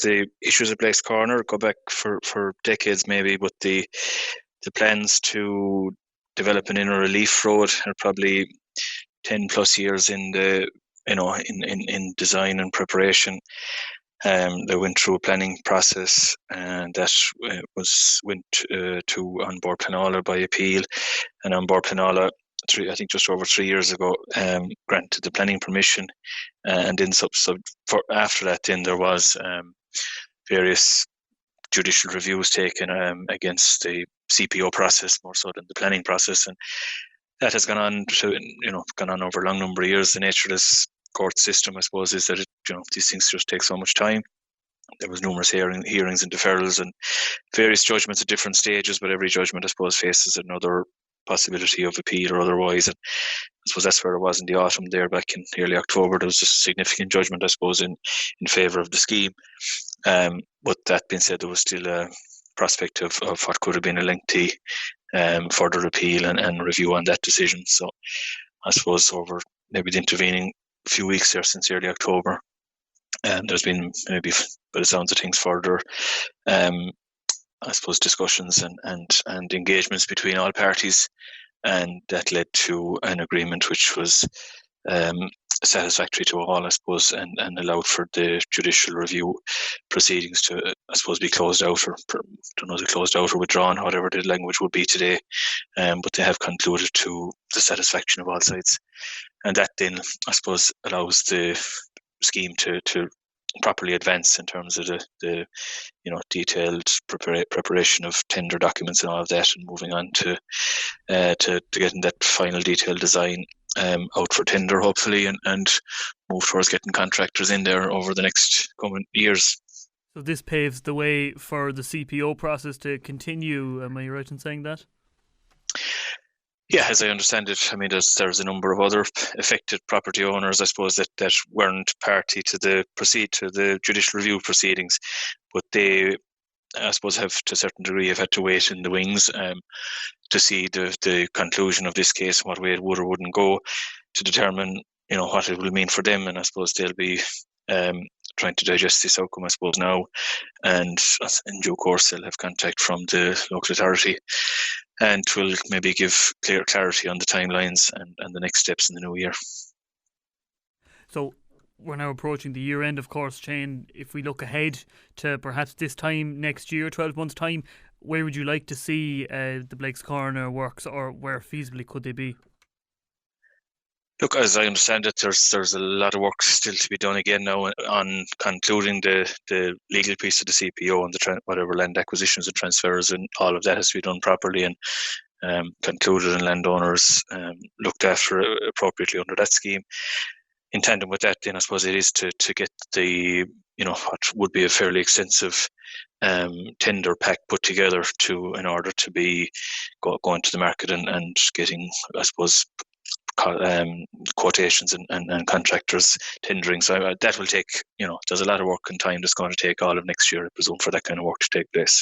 the issues of Blake's Corner go back for decades maybe, but the plans to develop an inner relief road are probably 10 plus years in the in design and preparation. They went through a planning process, and that went to An Bord Pleanála by appeal, and An Bord Pleanála, I think just over 3 years ago, granted the planning permission, and then after that, then there was various judicial reviews taken against the CPO process more so than the planning process, and that has gone on over a long number of years. The nature of this court system, I suppose, is that these things just take so much time. There was numerous hearings and deferrals and various judgments at different stages, but every judgment, I suppose, faces another possibility of appeal or otherwise. And I suppose that's where it was in the autumn there, back in early October. There was just a significant judgment, I suppose, in favour of the scheme. But that being said, there was still a prospect of what could have been a lengthy further appeal and review on that decision. So I suppose over maybe the intervening few weeks there since early October, there's been maybe, by the sounds of things, further I suppose discussions and engagements between all parties, and that led to an agreement which was satisfactory to all, I suppose, and allowed for the judicial review proceedings to, I suppose, be closed out, or I don't know, closed out or withdrawn, whatever the language would be today, but they have concluded to the satisfaction of all sides, and that then, I suppose, allows the scheme to properly advance in terms of the detailed preparation of tender documents and all of that, and moving on to getting that final detailed design out for tender, hopefully, and move towards getting contractors in there over the next coming years. So this paves the way for the CPO process to continue, am I right in saying that? Yeah, as I understand it, I mean, there's a number of other affected property owners, I suppose, that weren't party to the judicial review proceedings, but they, I suppose, have to a certain degree have had to wait in the wings to see the conclusion of this case and what way it would or wouldn't go, to determine what it will mean for them. And I suppose they'll be trying to digest this outcome, I suppose, now, and in due course they'll have contact from the local authority, and will maybe give clear clarity on the timelines and the next steps in the new year. So we're now approaching the year end, of course, Shane. If we look ahead to perhaps this time next year, 12 months' time, where would you like to see the Blake's Corner works, or where feasibly could they be? Look, as I understand it, there's a lot of work still to be done again now on concluding the legal piece of the CPO and whatever land acquisitions and transfers, and all of that has to be done properly and concluded, and landowners looked after appropriately under that scheme. In tandem with that, then I suppose it is to get the what would be a fairly extensive tender pack put together in order to be going to the market and getting, I suppose, quotations and contractors tendering. So that will take, there's a lot of work and time that's going to take all of next year, I presume, for that kind of work to take place.